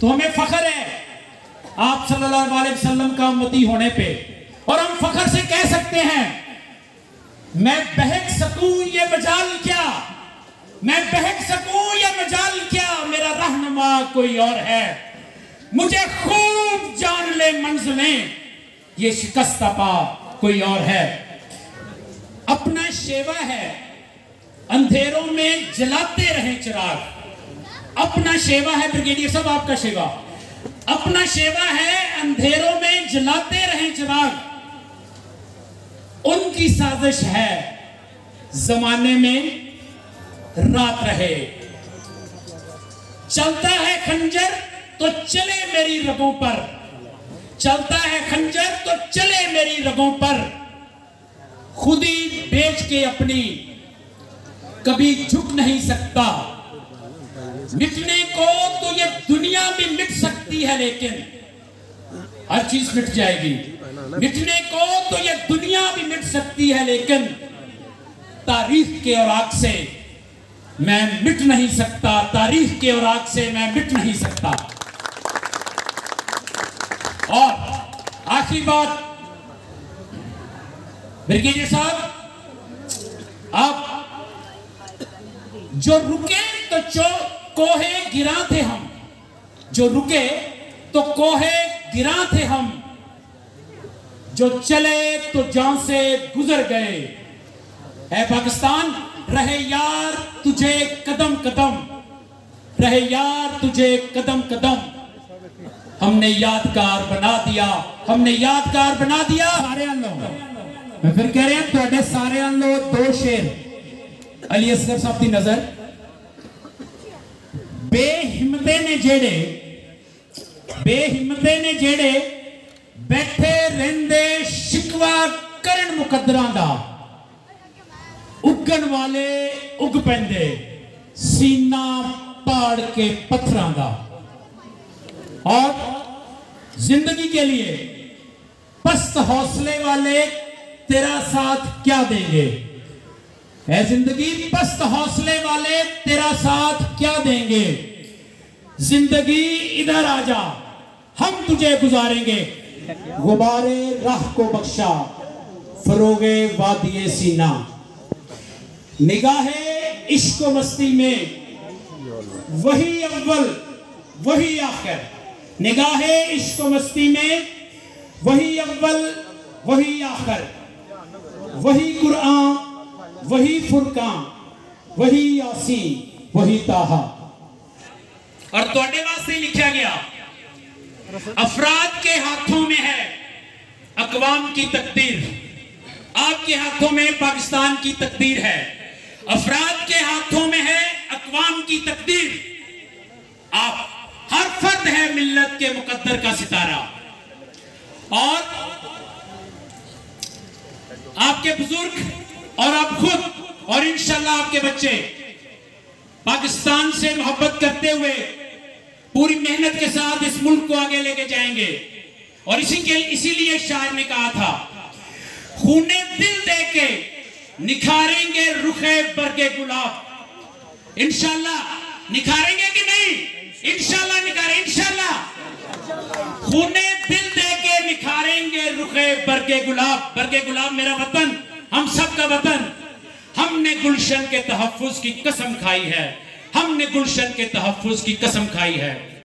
तो हमें फख्र है आप सल्लल्लाहु अलैहि वसल्लम का उम्मती होने पे, और हम फख्र से कह सकते हैं मैं बहक सकूं ये मजाल क्या, मैं बहक सकूं ये मजाल क्या, मेरा रहनुमा कोई और है, मुझे खूब जान ले मंजिलें, ये शिकस्त पा कोई और है। अपना शेवा है अंधेरों में जलाते रहे चिराग, अपना शेवा है ब्रिगेडियर साहब आपका शेवा, अपना शेवा है अंधेरों में जलाते रहे चिराग, उनकी साजिश है जमाने में रात रहे, चलता है खंजर तो चले मेरी रगों पर, चलता है खंजर तो चले मेरी रगों पर, खुद ही बेच के अपनी कभी झुक नहीं सकता, मिटने को तो ये दुनिया भी मिट सकती है लेकिन हर चीज मिट जाएगी, मिटने को तो ये दुनिया भी मिट सकती है लेकिन तारीख के औराक से मैं मिट नहीं सकता, तारीख के औराक से मैं मिट नहीं सकता। और आखिरी बात ब्रिगेडियर साहब, आप जो रुके तो कोहे गिरा थे हम, जो रुके तो कोहे गिरा थे हम, जो चले तो जान से गुजर गए, ऐ पाकिस्तान रहे यार तुझे कदम कदम, रहे यार तुझे कदम कदम, हमने यादगार बना दिया, हमने यादगार बना दिया। सारे आलो मैं फिर कह रहे हैं थोड़े सारे आलो दो शेर अली असगर साहब की नजर, बेहिम्मते ने जेड़े, बेहिम्मते ने जेड़े बैठे रहंदे शिकवा करन मुकद्दरां दा, उगन वाले उग पैंदे सीना पाड़ के पत्थरां दा, और जिंदगी के लिए पस्त हौसले वाले तेरा साथ क्या देंगे, है जिंदगी पस्त हौसले वाले तेरा साथ क्या देंगे, जिंदगी इधर आजा हम तुझे गुजारेंगे, गुबारे राह को बख्शा फरोगे वादिये सीना, निगाहे इश्क मस्ती में वही अव्वल वही आखिर, निगाहे इश्क मस्ती में वही अव्वल वही आखिर, वही कुरान वही फुरकान वही यासीन वही ताहा। और तोड़े वास्ते लिखा गया अफराद के हाथों में है अकवाम की तकदीर, आपके हाथों में पाकिस्तान की तकदीर है, अफराद के हाथों में है अकवाम की तकदीर, आप हर फर्द है मिल्लत के मुकद्दर का सितारा, और आपके बुजुर्ग और आप खुद और इंशाल्लाह आपके बच्चे पाकिस्तान से मोहब्बत करते हुए पूरी मेहनत के साथ इस मुल्क को आगे लेके जाएंगे। और इसीलिए शायर ने कहा था खूने दिल दे के निखारेंगे रुखे बरगे गुलाब, इंशाल्लाह निखारेंगे कि नहीं, इंशाल्लाह निखारेंगे, इंशाल्लाह खूने दिल दे के निखारेंगे रुखे बरगे गुलाब, बरगे गुलाब मेरा वतन हम सब का वतन, हमने गुलशन के तहफ्फुज की कसम खाई है, हमने गुलशन के तहफ्फुज की कसम खाई है।